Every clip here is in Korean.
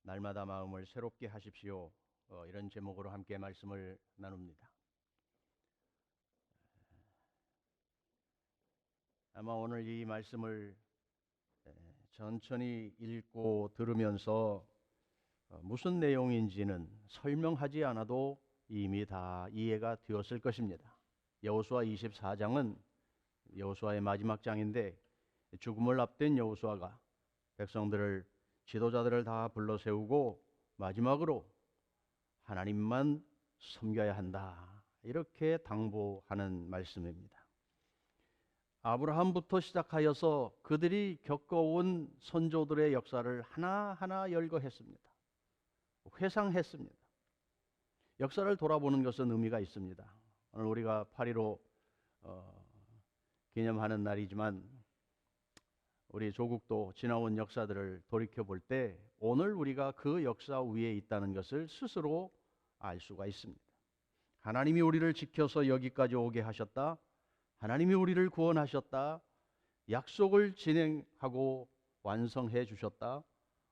날마다 마음을 새롭게 하십시오. 이런 제목으로 함께 말씀을 나눕니다. 아마 오늘 이 말씀을 천천히 읽고 들으면서 무슨 내용인지는 설명하지 않아도 이미 다 이해가 되었을 것입니다. 여호수아 24장은 여호수아의 마지막 장인데, 죽음을 앞둔 여호수아가 백성들을, 지도자들을 다 불러 세우고 마지막으로 하나님만 섬겨야 한다, 이렇게 당부하는 말씀입니다. 아브라함부터 시작하여서 그들이 겪어온 선조들의 역사를 하나하나 열거했습니다. 회상했습니다. 역사를 돌아보는 것은 의미가 있습니다. 오늘 우리가 8.15 기념하는 날이지만 우리 조국도 지나온 역사들을 돌이켜볼 때 오늘 우리가 그 역사 위에 있다는 것을 스스로 알 수가 있습니다. 하나님이 우리를 지켜서 여기까지 오게 하셨다. 하나님이 우리를 구원하셨다. 약속을 진행하고 완성해 주셨다.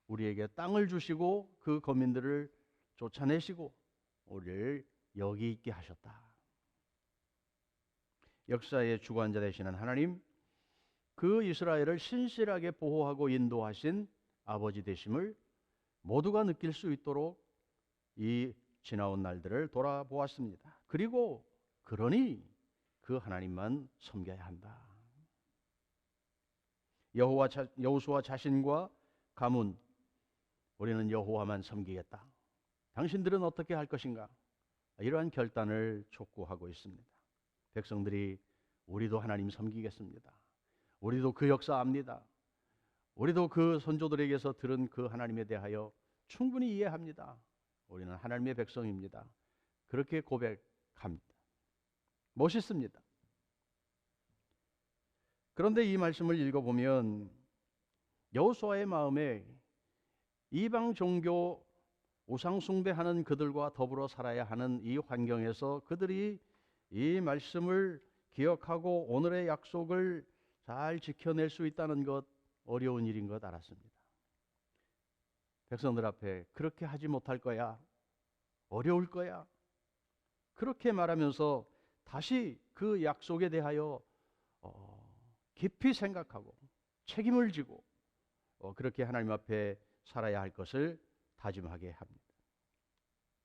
우리에게 땅을 주시고 그 거민들을 쫓아내시고 우리를 여기 있게 하셨다. 역사의 주관자 되시는 하나님, 그 이스라엘을 신실하게 보호하고 인도하신 아버지 되심을 모두가 느낄 수 있도록 이 지나온 날들을 돌아보았습니다. 그리고 그러니 그 하나님만 섬겨야 한다. 여호수아 자신과 가문, 우리는 여호와만 섬기겠다. 당신들은 어떻게 할 것인가? 이러한 결단을 촉구하고 있습니다. 백성들이 우리도 하나님 섬기겠습니다. 우리도 그 역사 압니다. 우리도 그 선조들에게서 들은 그 하나님에 대하여 충분히 이해합니다. 우리는 하나님의 백성입니다. 그렇게 고백합니다. 멋있습니다. 그런데 이 말씀을 읽어보면 여호수아의 마음에 이방 종교 우상 숭배하는 그들과 더불어 살아야 하는 이 환경에서 그들이 이 말씀을 기억하고 오늘의 약속을 잘 지켜낼 수 있다는 것, 어려운 일인 것 알았습니다. 백성들 앞에 그렇게 하지 못할 거야, 어려울 거야, 그렇게 말하면서 다시 그 약속에 대하여 깊이 생각하고 책임을 지고 그렇게 하나님 앞에 살아야 할 것을 다짐하게 합니다.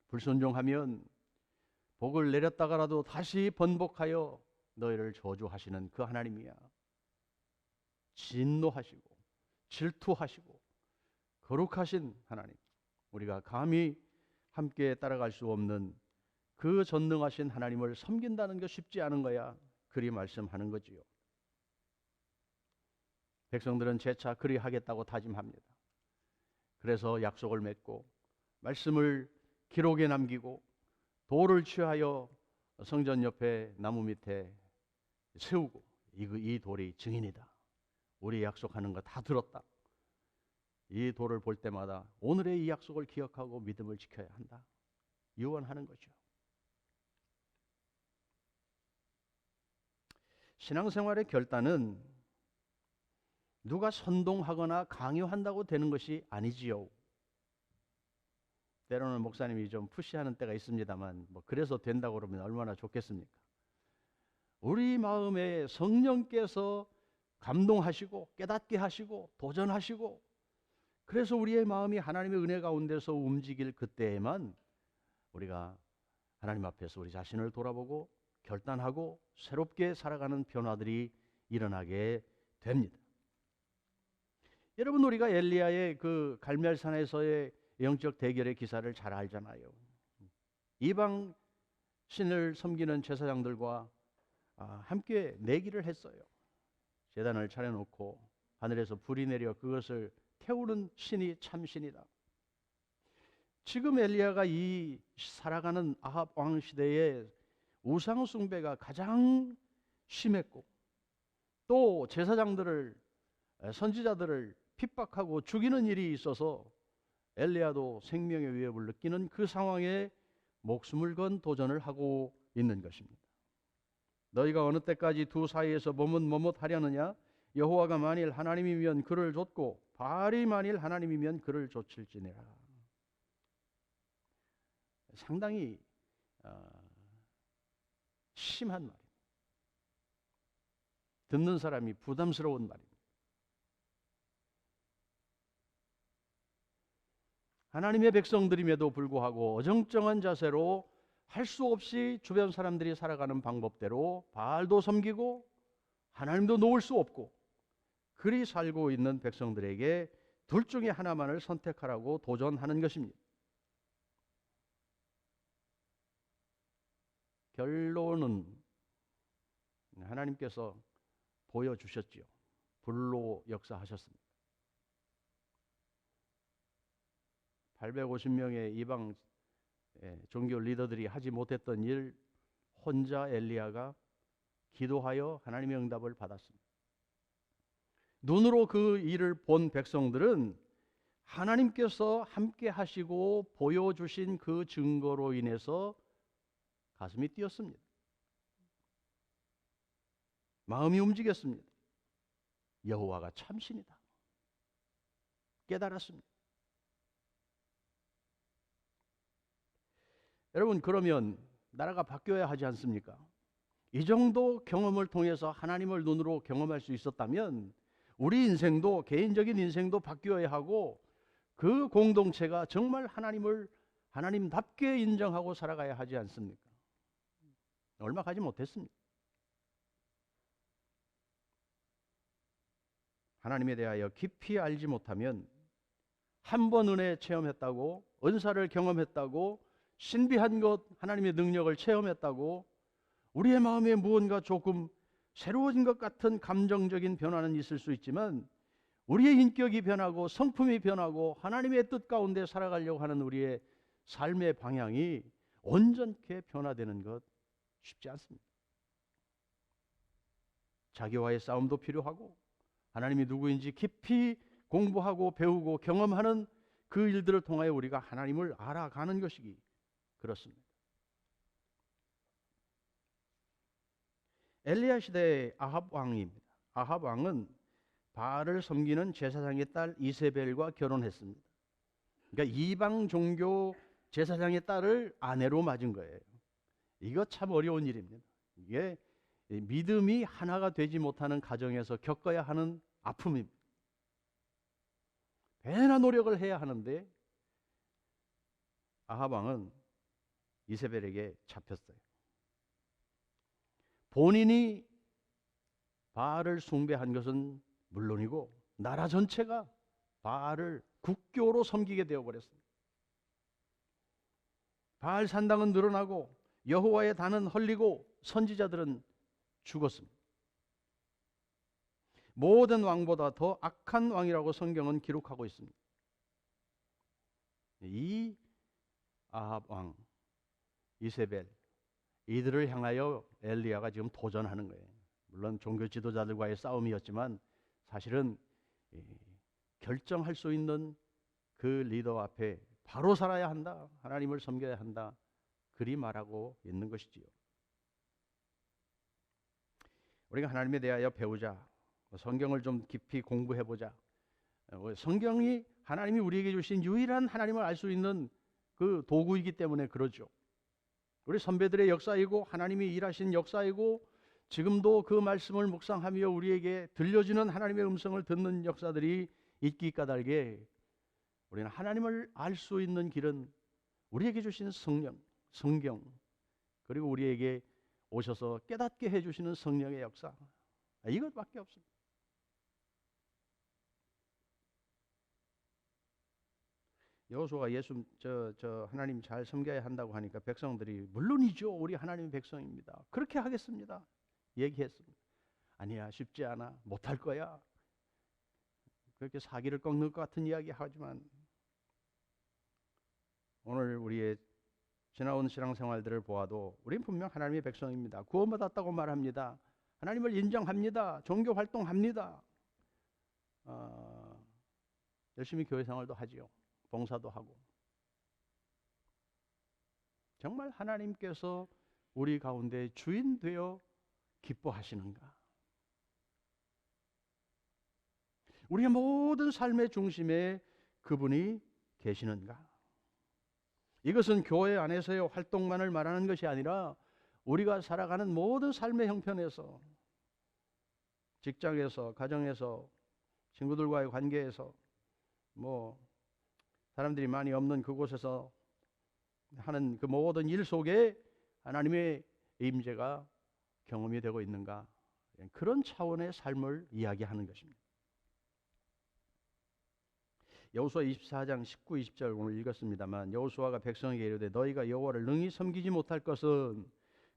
불순종하면 복을 내렸다가라도 다시 번복하여 너희를 저주하시는 그 하나님이야. 진노하시고 질투하시고 거룩하신 하나님, 우리가 감히 함께 따라갈 수 없는 그 전능하신 하나님을 섬긴다는 게 쉽지 않은 거야. 그리 말씀하는 거지요. 백성들은 재차 그리 하겠다고 다짐합니다. 그래서 약속을 맺고 말씀을 기록에 남기고 돌을 취하여 성전 옆에 나무 밑에 세우고, 이 돌이 증인이다. 우리 약속하는 거 다 들었다. 이 돌을 볼 때마다 오늘의 이 약속을 기억하고 믿음을 지켜야 한다. 유언하는 거죠. 신앙생활의 결단은 누가 선동하거나 강요한다고 되는 것이 아니지요. 때로는 목사님이 좀 푸시하는 때가 있습니다만 그래서 된다고 그러면 얼마나 좋겠습니까? 우리 마음에 성령께서 감동하시고 깨닫게 하시고 도전하시고, 그래서 우리의 마음이 하나님의 은혜 가운데서 움직일 그때에만 우리가 하나님 앞에서 우리 자신을 돌아보고 결단하고 새롭게 살아가는 변화들이 일어나게 됩니다. 여러분, 우리가 엘리야의 그 갈멜산에서의 영적 대결의 기사를 잘 알잖아요. 이방 신을 섬기는 제사장들과 함께 내기를 했어요. 제단을 차려놓고 하늘에서 불이 내려 그것을 태우는 신이 참신이다. 지금 엘리야가 이 살아가는 아합 왕 시대에 우상 숭배가 가장 심했고, 또 제사장들을, 선지자들을 핍박하고 죽이는 일이 있어서 엘리야도 생명의 위협을 느끼는 그 상황에 목숨을 건 도전을 하고 있는 것입니다. 너희가 어느 때까지 두 사이에서 머뭇머뭇하려느냐? 여호와가 만일 하나님이면 그를 좇고 바알이 만일 하나님이면 그를 좇을지니라. 상당히 심한 말입니다. 듣는 사람이 부담스러운 말입니다. 하나님의 백성들임에도 불구하고 어정쩡한 자세로 할 수 없이 주변 사람들이 살아가는 방법대로 바알도 섬기고 하나님도 놓을 수 없고 그리 살고 있는 백성들에게 둘 중에 하나만을 선택하라고 도전하는 것입니다. 결론은 하나님께서 보여주셨지요. 불로 역사하셨습니다. 850명의 이방 종교 리더들이 하지 못했던 일 혼자 엘리야가 기도하여 하나님의 응답을 받았습니다. 눈으로 그 일을 본 백성들은 하나님께서 함께 하시고 보여주신 그 증거로 인해서 가슴이 뛰었습니다. 마음이 움직였습니다. 여호와가 참신이다. 깨달았습니다. 여러분, 그러면 나라가 바뀌어야 하지 않습니까? 이 정도 경험을 통해서 하나님을 눈으로 경험할 수 있었다면 우리 인생도, 개인적인 인생도 바뀌어야 하고 그 공동체가 정말 하나님을 하나님답게 인정하고 살아가야 하지 않습니까? 얼마 가지 못했습니다. 하나님에 대하여 깊이 알지 못하면 한 번 은혜 체험했다고, 은사를 경험했다고, 신비한 것, 하나님의 능력을 체험했다고 우리의 마음에 무언가 조금 새로워진 것 같은 감정적인 변화는 있을 수 있지만 우리의 인격이 변하고 성품이 변하고 하나님의 뜻 가운데 살아가려고 하는 우리의 삶의 방향이 온전케 변화되는 것 쉽지 않습니다. 자기와의 싸움도 필요하고 하나님이 누구인지 깊이 공부하고 배우고 경험하는 그 일들을 통하여 우리가 하나님을 알아가는 것이기 그렇습니다. 엘리야 시대의 아합 왕입니다. 아합 왕은 바알을 섬기는 제사장의 딸 이세벨과 결혼했습니다. 그러니까 이방 종교 제사장의 딸을 아내로 맞은 거예요. 이거 참 어려운 일입니다. 이게 믿음이 하나가 되지 못하는 가정에서 겪어야 하는 아픔입니다. 배나 노력을 해야 하는데 아합 왕은 이세벨에게 잡혔어요. 본인이 바알을 숭배한 것은 물론이고 나라 전체가 바알을 국교로 섬기게 되어버렸습니다. 바알 산당은 늘어나고 여호와의 단은 헐리고 선지자들은 죽었습니다. 모든 왕보다 더 악한 왕이라고 성경은 기록하고 있습니다. 이 아합 왕, 이세벨, 이들을 향하여 엘리야가 지금 도전하는 거예요. 물론 종교 지도자들과의 싸움이었지만 사실은 결정할 수 있는 그 리더 앞에 바로 살아야 한다, 하나님을 섬겨야 한다, 그리 말하고 있는 것이지요. 우리가 하나님에 대하여 배우자, 성경을 좀 깊이 공부해보자. 성경이 하나님이 우리에게 주신 유일한 하나님을 알 수 있는 그 도구이기 때문에 그러죠. 우리 선배들의 역사이고 하나님이 일하신 역사이고 지금도 그 말씀을 묵상하며 우리에게 들려주는 하나님의 음성을 듣는 역사들이 있기 까닭에 우리는 하나님을 알 수 있는 길은 우리에게 주신 성령, 성경, 그리고 우리에게 오셔서 깨닫게 해주시는 성령의 역사, 이것밖에 없습니다. 여호수아가 예수 하나님 잘 섬겨야 한다고 하니까 백성들이 물론이죠, 우리 하나님의 백성입니다, 그렇게 하겠습니다 얘기했습니다. 아니야, 쉽지 않아, 못할 거야, 그렇게 사기를 꺾는 것 같은 이야기 하지만 오늘 우리의 지나온 신앙생활들을 보아도 우리는 분명 하나님의 백성입니다. 구원받았다고 말합니다. 하나님을 인정합니다. 종교 활동합니다. 열심히 교회 생활도 하지요. 봉사도 하고. 정말 하나님께서 우리 가운데 주인 되어 기뻐하시는가? 우리의 모든 삶의 중심에 그분이 계시는가? 이것은 교회 안에서의 활동만을 말하는 것이 아니라 우리가 살아가는 모든 삶의 형편에서, 직장에서, 가정에서, 친구들과의 관계에서, 뭐 사람들이 많이 없는 그곳에서 하는 그 모든 일 속에 하나님의 임재가 경험이 되고 있는가, 그런 차원의 삶을 이야기하는 것입니다. 여호수아 24장 19, 20절 오늘 읽었습니다만, 여호수아가 백성에게 이르되 너희가 여호와를 능히 섬기지 못할 것은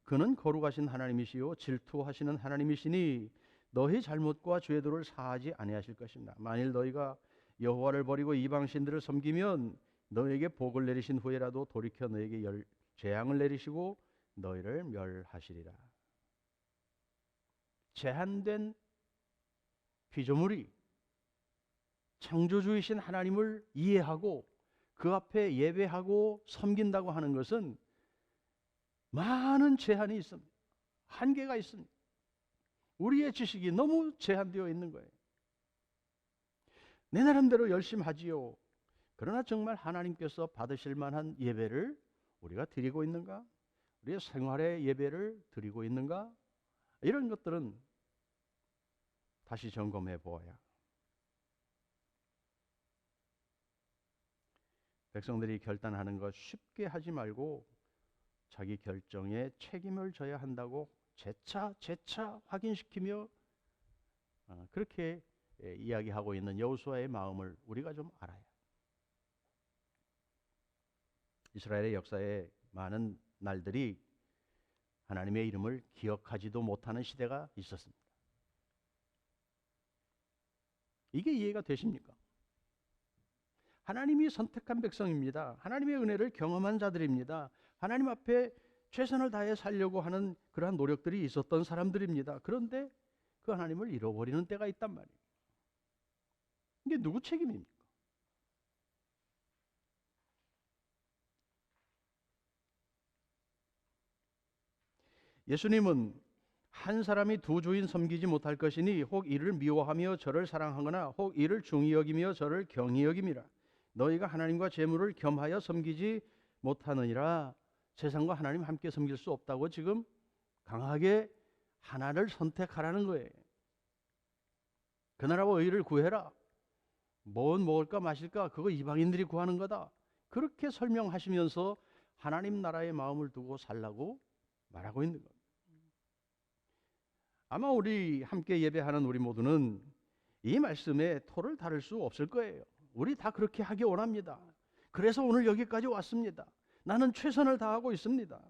그는 거룩하신 하나님이시요 질투하시는 하나님이시니 너희 잘못과 죄들을 사하지 아니하실 것입니다. 만일 너희가 여호와를 버리고 이방 신들을 섬기면 너희에게 복을 내리신 후에라도 돌이켜 너희에게 재앙을 내리시고 너희를 멸하시리라. 제한된 피조물이 창조주이신 하나님을 이해하고 그 앞에 예배하고 섬긴다고 하는 것은 많은 제한이 있습니다. 한계가 있습니다. 우리의 지식이 너무 제한되어 있는 거예요. 내 나름대로 열심히 하지요. 그러나 정말 하나님께서 받으실 만한 예배를 우리가 드리고 있는가? 우리의 생활의 예배를 드리고 있는가? 이런 것들은 다시 점검해 보아야. 백성들이 결단하는 것 쉽게 하지 말고 자기 결정에 책임을 져야 한다고 재차 확인시키며 그렇게 이야기하고 있는 여호수아의 마음을 우리가 좀 알아야. 이스라엘의 역사에 많은 날들이 하나님의 이름을 기억하지도 못하는 시대가 있었습니다. 이게 이해가 되십니까? 하나님이 선택한 백성입니다. 하나님의 은혜를 경험한 자들입니다. 하나님 앞에 최선을 다해 살려고 하는 그러한 노력들이 있었던 사람들입니다. 그런데 그 하나님을 잃어버리는 때가 있단 말이에요. 이게 누구 책임입니까? 예수님은 한 사람이 두 주인 섬기지 못할 것이니 혹 이를 미워하며 저를 사랑하거나 혹 이를 중히 여기며 저를 경히 여김이라. 너희가 하나님과 재물을 겸하여 섬기지 못하느니라. 세상과 하나님 함께 섬길 수 없다고 지금 강하게 하나를 선택하라는 거예요. 그 나라와 의를 구해라. 뭔 먹을까 마실까 그거 이방인들이 구하는 거다. 그렇게 설명하시면서 하나님 나라의 마음을 두고 살라고 말하고 있는 겁니다. 아마 우리 함께 예배하는 우리 모두는 이 말씀에 토를 다룰 수 없을 거예요. 우리 다 그렇게 하기 원합니다. 그래서 오늘 여기까지 왔습니다. 나는 최선을 다하고 있습니다.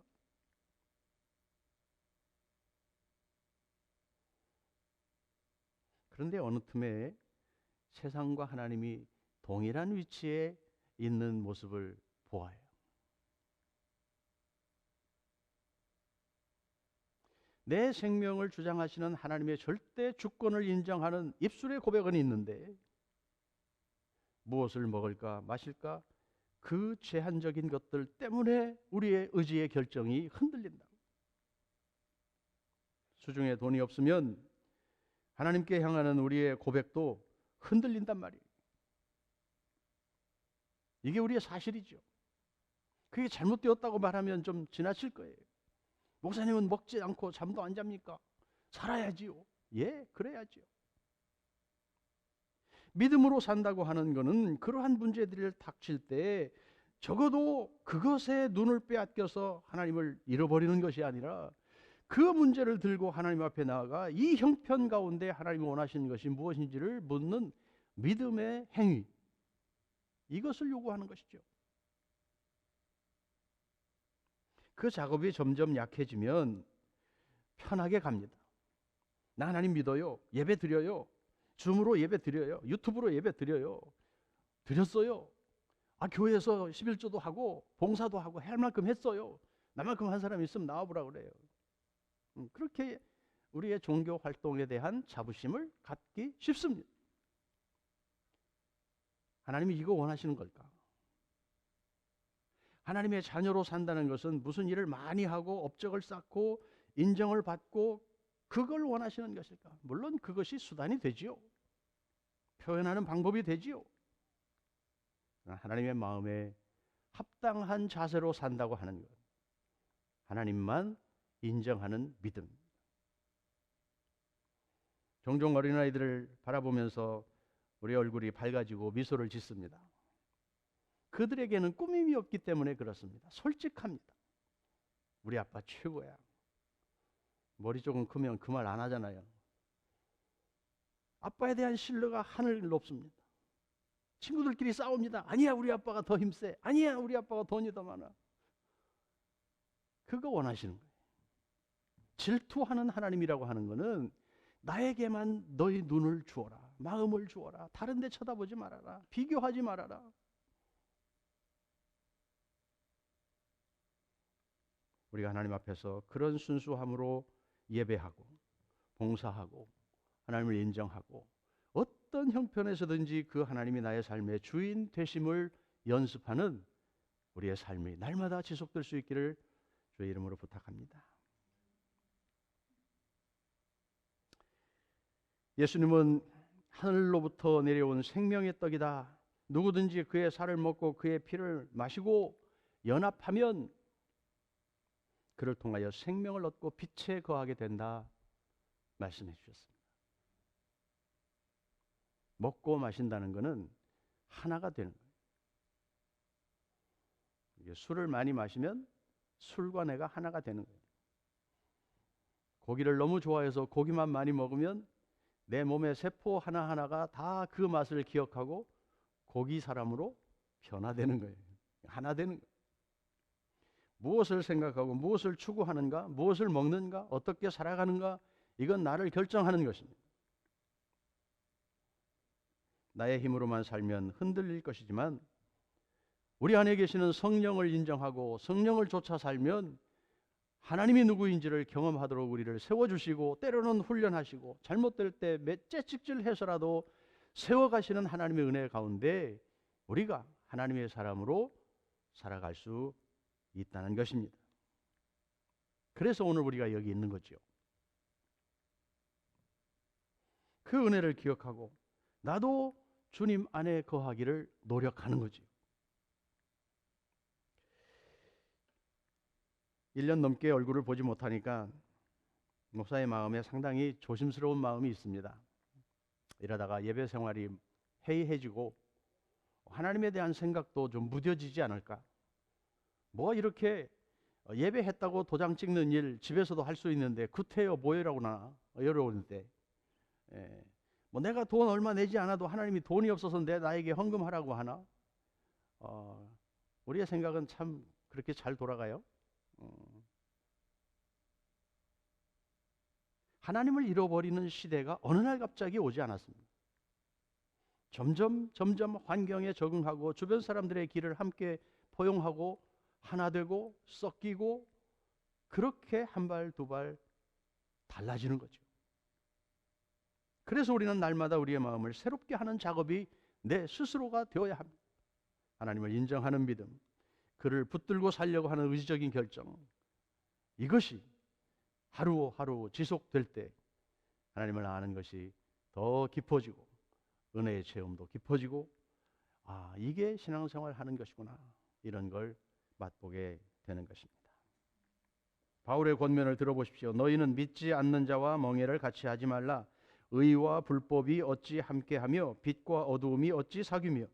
그런데 어느 틈에 세상과 하나님이 동일한 위치에 있는 모습을 보아요. 내 생명을 주장하시는 하나님의 절대 주권을 인정하는 입술의 고백은 있는데 무엇을 먹을까 마실까 그 제한적인 것들 때문에 우리의 의지의 결정이 흔들린다. 수중에 돈이 없으면 하나님께 향하는 우리의 고백도 흔들린단 말이에요. 이게 우리의 사실이죠. 그게 잘못되었다고 말하면 좀 지나칠 거예요. 목사님은 먹지 않고 잠도 안 잡니까? 살아야지요. 예, 그래야지요. 믿음으로 산다고 하는 것은 그러한 문제들을 닥칠 때 적어도 그것에 눈을 빼앗겨서 하나님을 잃어버리는 것이 아니라 그 문제를 들고 하나님 앞에 나아가 이 형편 가운데 하나님이 원하시는 것이 무엇인지를 묻는 믿음의 행위, 이것을 요구하는 것이죠. 그 작업이 점점 약해지면 편하게 갑니다. 나 하나님 믿어요. 예배 드려요. 줌으로 예배 드려요. 유튜브로 예배 드려요. 드렸어요. 교회에서 11조도 하고 봉사도 하고 할 만큼 했어요. 나만큼 한 사람이 있으면 나와보라 그래요. 그렇게 우리의 종교 활동에 대한 자부심을 갖기 쉽습니다. 하나님이 이거 원하시는 걸까? 하나님의 자녀로 산다는 것은 무슨 일을 많이 하고 업적을 쌓고 인정을 받고 그걸 원하시는 것일까? 물론 그것이 수단이 되지요. 표현하는 방법이 되지요. 하나님의 마음에 합당한 자세로 산다고 하는 것. 하나님만 인정하는 믿음. 종종 어린아이들을 바라보면서 우리 얼굴이 밝아지고 미소를 짓습니다. 그들에게는 꾸밈이 없기 때문에 그렇습니다. 솔직합니다. 우리 아빠 최고야. 머리 조금 크면 그 말 안 하잖아요. 아빠에 대한 신뢰가 하늘 높습니다. 친구들끼리 싸웁니다. 아니야, 우리 아빠가 더 힘세. 아니야, 우리 아빠가 돈이 더 많아. 그거 원하시는 거예요. 질투하는 하나님이라고 하는 거는 나에게만 너희 눈을 주어라, 마음을 주어라, 다른 데 쳐다보지 말아라, 비교하지 말아라. 우리가 하나님 앞에서 그런 순수함으로 예배하고 봉사하고 하나님을 인정하고 어떤 형편에서든지 그 하나님이 나의 삶의 주인 되심을 연습하는 우리의 삶이 날마다 지속될 수 있기를 주의 이름으로 부탁합니다. 예수님은 하늘로부터 내려온 생명의 떡이다. 누구든지 그의 살을 먹고 그의 피를 마시고 연합하면 그를 통하여 생명을 얻고 빛에 거하게 된다 말씀해 주셨습니다. 먹고 마신다는 것은 하나가 되는 거예요. 술을 많이 마시면 술과 내가 하나가 되는 거예요. 고기를 너무 좋아해서 고기만 많이 먹으면 내 몸의 세포 하나하나가 다 그 맛을 기억하고 고기 사람으로 변화되는 거예요. 하나 되는 거예요. 무엇을 생각하고 무엇을 추구하는가, 무엇을 먹는가, 어떻게 살아가는가, 이건 나를 결정하는 것입니다. 나의 힘으로만 살면 흔들릴 것이지만 우리 안에 계시는 성령을 인정하고 성령을 쫓아 살면 하나님이 누구인지를 경험하도록 우리를 세워주시고 때로는 훈련하시고 잘못될 때 째찍질해서라도 세워가시는 하나님의 은혜 가운데 우리가 하나님의 사람으로 살아갈 수 있다는 것입니다. 그래서 오늘 우리가 여기 있는 거죠. 그 은혜를 기억하고 나도 주님 안에 거하기를 노력하는 거지. 1년 넘게 얼굴을 보지 못하니까 목사의 마음에 상당히 조심스러운 마음이 있습니다. 이러다가 예배 생활이 해이해지고 하나님에 대한 생각도 좀 무뎌지지 않을까. 뭐 이렇게 예배했다고 도장 찍는 일 집에서도 할 수 있는데 구태여 뭐여라고 나 어려운데 뭐 내가 돈 얼마 내지 않아도 하나님이 돈이 없어서 나에게 헌금하라고 하나. 우리의 생각은 참 그렇게 잘 돌아가요. 하나님을 잃어버리는 시대가 어느 날 갑자기 오지 않았습니다. 점점 환경에 적응하고 주변 사람들의 길을 함께 포용하고 하나 되고 섞이고 그렇게 한 발 두 발 달라지는 거죠. 그래서 우리는 날마다 우리의 마음을 새롭게 하는 작업이 내 스스로가 되어야 합니다. 하나님을 인정하는 믿음, 그를 붙들고 살려고 하는 의지적인 결정, 이것이 하루하루 지속될 때 하나님을 아는 것이 더 깊어지고 은혜의 체험도 깊어지고 이게 신앙생활 하는 것이구나, 이런 걸 맛보게 되는 것입니다. 바울의 권면을 들어보십시오. 너희는 믿지 않는 자와 멍에를 같이 하지 말라. 의와 불법이 어찌 함께하며 빛과 어두움이 어찌 사귀며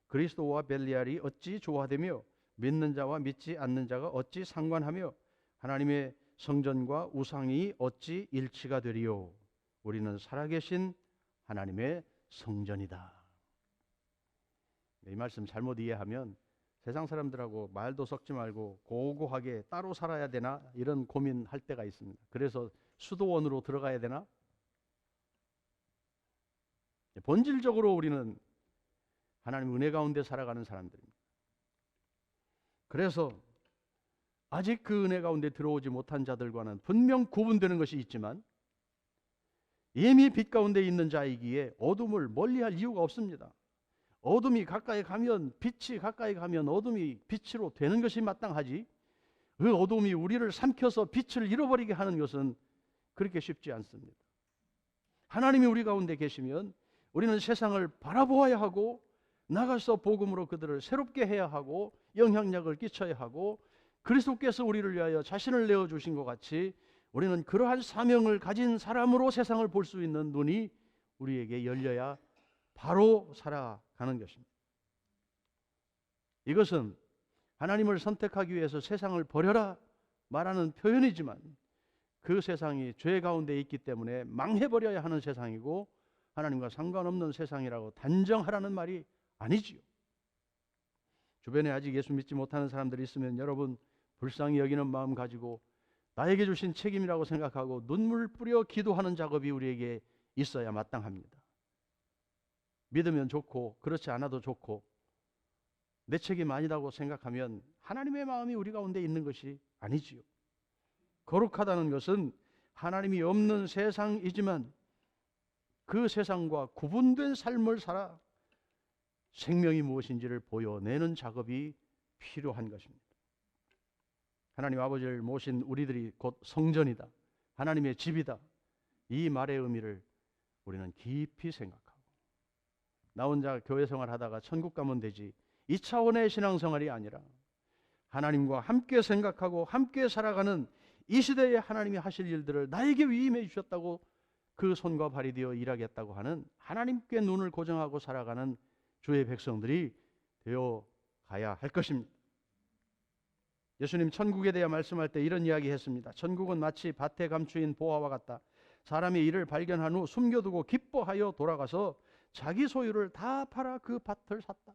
그리스도와 벨리알이 어찌 조화되며 믿는 자와 믿지 않는 자가 어찌 상관하며 하나님의 성전과 우상이 어찌 일치가 되리요. 우리는 살아계신 하나님의 성전이다. 이 말씀 잘못 이해하면 세상 사람들하고 말도 섞지 말고 고고하게 따로 살아야 되나 이런 고민할 때가 있습니다. 그래서 수도원으로 들어가야 되나? 본질적으로 우리는 하나님 은혜 가운데 살아가는 사람들입니다. 그래서 아직 그 은혜 가운데 들어오지 못한 자들과는 분명 구분되는 것이 있지만 이미 빛 가운데 있는 자이기에 어둠을 멀리할 이유가 없습니다. 어둠이 가까이 가면 빛이 가까이 가면 어둠이 빛으로 되는 것이 마땅하지, 그 어둠이 우리를 삼켜서 빛을 잃어버리게 하는 것은 그렇게 쉽지 않습니다. 하나님이 우리 가운데 계시면 우리는 세상을 바라보아야 하고 나가서 복음으로 그들을 새롭게 해야 하고 영향력을 끼쳐야 하고 그리스도께서 우리를 위하여 자신을 내어주신 것 같이 우리는 그러한 사명을 가진 사람으로 세상을 볼 수 있는 눈이 우리에게 열려야 바로 살아가는 것입니다. 이것은 하나님을 선택하기 위해서 세상을 버려라 말하는 표현이지만 그 세상이 죄 가운데 있기 때문에 망해버려야 하는 세상이고 하나님과 상관없는 세상이라고 단정하라는 말이 아니지요. 주변에 아직 예수 믿지 못하는 사람들이 있으면 여러분 불쌍히 여기는 마음 가지고 나에게 주신 책임이라고 생각하고 눈물 뿌려 기도하는 작업이 우리에게 있어야 마땅합니다. 믿으면 좋고 그렇지 않아도 좋고 내 책임 아니라고 생각하면 하나님의 마음이 우리 가운데 있는 것이 아니지요. 거룩하다는 것은 하나님이 없는 세상이지만 그 세상과 구분된 삶을 살아 생명이 무엇인지를 보여내는 작업이 필요한 것입니다. 하나님 아버지를 모신 우리들이 곧 성전이다, 하나님의 집이다, 이 말의 의미를 우리는 깊이 생각하고 나 혼자 교회 생활하다가 천국 가면 되지, 이 차원의 신앙생활이 아니라 하나님과 함께 생각하고 함께 살아가는 이 시대에 하나님이 하실 일들을 나에게 위임해 주셨다고 그 손과 발이 되어 일하겠다고 하는 하나님께 눈을 고정하고 살아가는 주의 백성들이 되어 가야 할 것입니다. 예수님 천국에 대해 말씀할 때 이런 이야기 했습니다. 천국은 마치 밭에 감추인 보화와 같다. 사람이 이를 발견한 후 숨겨두고 기뻐하여 돌아가서 자기 소유를 다 팔아 그 밭을 샀다.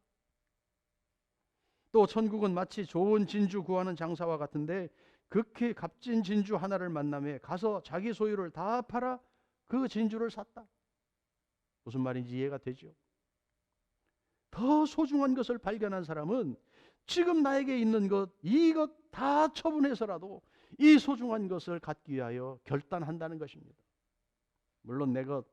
또 천국은 마치 좋은 진주 구하는 장사와 같은데 극히 값진 진주 하나를 만나며 가서 자기 소유를 다 팔아 그 진주를 샀다. 무슨 말인지 이해가 되죠? 더 소중한 것을 발견한 사람은 지금 나에게 있는 것, 이것 다 처분해서라도 이 소중한 것을 갖기 위하여 결단한다는 것입니다. 물론 내 것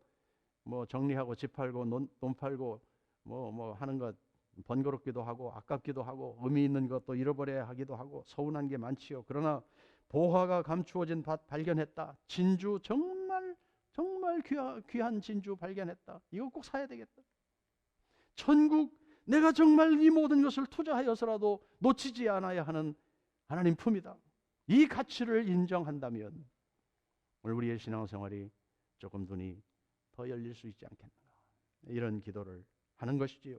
뭐 정리하고 집 팔고 돈 팔고 뭐 하는 것 번거롭기도 하고 아깝기도 하고 의미 있는 것도 잃어버려야 하기도 하고 서운한 게 많지요. 그러나 보화가 감추어진 밭 발견했다. 진주 정말 귀한 진주 발견했다. 이거 꼭 사야 되겠다. 천국 내가 정말 이 모든 것을 투자하여서라도 놓치지 않아야 하는 하나님 품이다. 이 가치를 인정한다면 오늘 우리의 신앙생활이 조금 눈이 더 열릴 수 있지 않겠는가, 이런 기도를 하는 것이지요.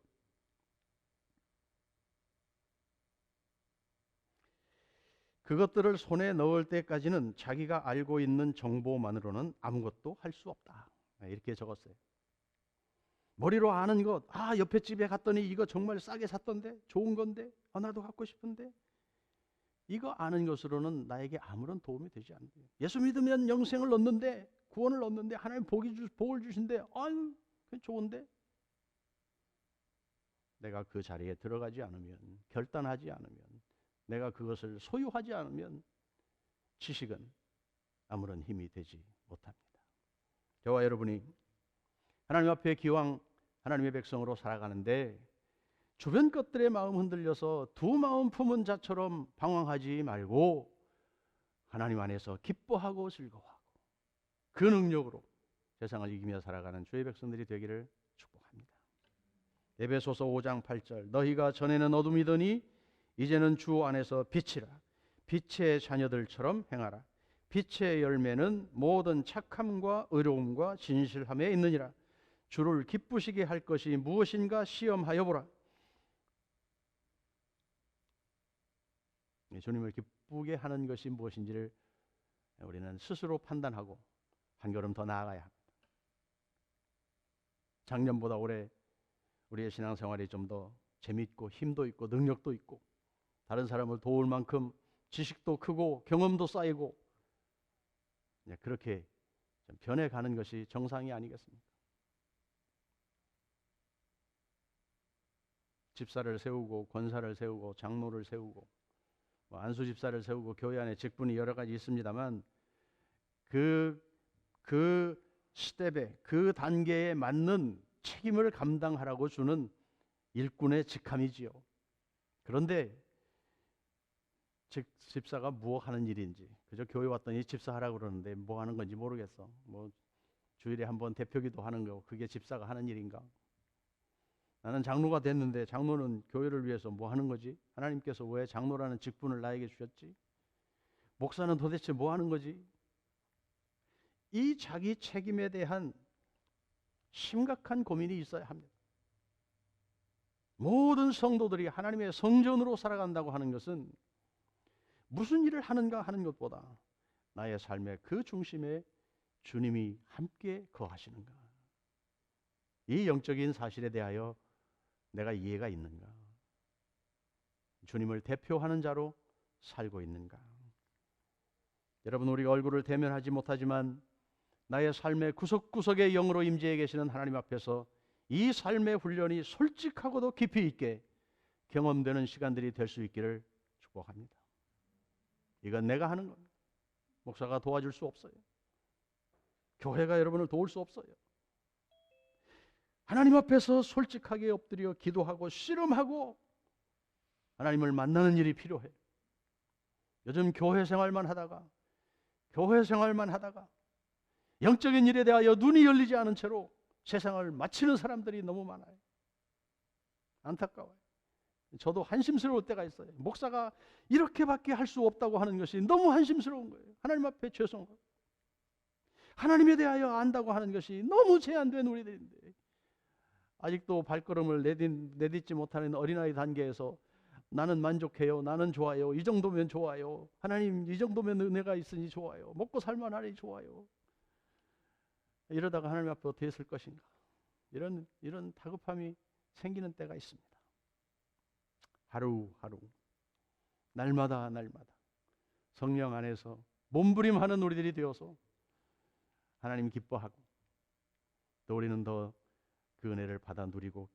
그것들을 손에 넣을 때까지는 자기가 알고 있는 정보만으로는 아무것도 할 수 없다, 이렇게 적었어요. 머리로 아는 것, 옆에 집에 갔더니 이거 정말 싸게 샀던데, 좋은 건데, 나도 갖고 싶은데, 이거 아는 것으로는 나에게 아무런 도움이 되지 않아요. 예수 믿으면 영생을 얻는데, 구원을 얻는데, 하나님 복을 주신대, 아유 그게 좋은데, 내가 그 자리에 들어가지 않으면, 결단하지 않으면, 내가 그것을 소유하지 않으면 지식은 아무런 힘이 되지 못합니다. 저와 여러분이 하나님 앞에 기왕 하나님의 백성으로 살아가는데 주변 것들의 마음 흔들려서 두 마음 품은 자처럼 방황하지 말고 하나님 안에서 기뻐하고 즐거워하고 그 능력으로 세상을 이기며 살아가는 주의 백성들이 되기를 축복합니다. 에베소서 5장 8절, 너희가 전에는 어둠이더니 이제는 주 안에서 빛이라. 빛의 자녀들처럼 행하라. 빛의 열매는 모든 착함과 의로움과 진실함에 있느니라. 주를 기쁘시게 할 것이 무엇인가 시험하여 보라. 주님을 기쁘게 하는 것이 무엇인지를 우리는 스스로 판단하고 한 걸음 더 나아가야 합니다. 작년보다 올해 우리의 신앙생활이 좀 더 재밌고 힘도 있고 능력도 있고 다른 사람을 도울 만큼 지식도 크고 경험도 쌓이고 그렇게 좀 변해가는 것이 정상이 아니겠습니까? 집사를 세우고 권사를 세우고 장로를 세우고 안수 집사를 세우고 교회 안에 직분이 여러 가지 있습니다만 그 스텝에 그 단계에 맞는 책임을 감당하라고 주는 일꾼의 직함이지요. 그런데 집사가 뭐 하는 일인지, 그저 교회 왔더니 집사 하라고 그러는데 뭐 하는 건지 모르겠어. 뭐 주일에 한번 대표기도 하는 거, 그게 집사가 하는 일인가? 나는 장로가 됐는데 장로는 교회를 위해서 뭐 하는 거지? 하나님께서 왜 장로라는 직분을 나에게 주셨지? 목사는 도대체 뭐 하는 거지? 이 자기 책임에 대한 심각한 고민이 있어야 합니다. 모든 성도들이 하나님의 성전으로 살아간다고 하는 것은 무슨 일을 하는가 하는 것보다 나의 삶의 그 중심에 주님이 함께 거하시는가, 이 영적인 사실에 대하여 내가 이해가 있는가, 주님을 대표하는 자로 살고 있는가. 여러분, 우리가 얼굴을 대면하지 못하지만 나의 삶의 구석구석의 영으로 임재해 계시는 하나님 앞에서 이 삶의 훈련이 솔직하고도 깊이 있게 경험되는 시간들이 될 수 있기를 축복합니다. 이건 내가 하는 겁니다. 목사가 도와줄 수 없어요. 교회가 여러분을 도울 수 없어요. 하나님 앞에서 솔직하게 엎드려 기도하고 씨름하고 하나님을 만나는 일이 필요해요. 요즘 교회 생활만 하다가 영적인 일에 대하여 눈이 열리지 않은 채로 세상을 마치는 사람들이 너무 많아요. 안타까워요. 저도 한심스러울 때가 있어요. 목사가 이렇게밖에 할 수 없다고 하는 것이 너무 한심스러운 거예요. 하나님 앞에 죄송하고 하나님에 대하여 안다고 하는 것이 너무 제한된 우리들인데 아직도 발걸음을 내딛지 못하는 어린아이 단계에서 나는 만족해요, 나는 좋아요, 이 정도면 좋아요, 하나님 이 정도면 은혜가 있으니 좋아요, 먹고 살만하니 좋아요, 이러다가 하나님 앞에 어떻게 있을 것인가, 이런 다급함이 생기는 때가 있습니다. 하루하루 날마다 성령 안에서 몸부림하는 우리들이 되어서 하나님 기뻐하고 또 우리는 더 그 은혜를 받아 누리고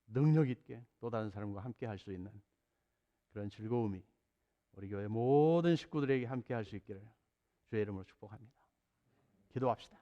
능력 있게 또 다른 사람과 함께 할 수 있는 그런 즐거움이 우리 교회 모든 식구들에게 함께 할 수 있기를 주의 이름으로 축복합니다. 기도합시다.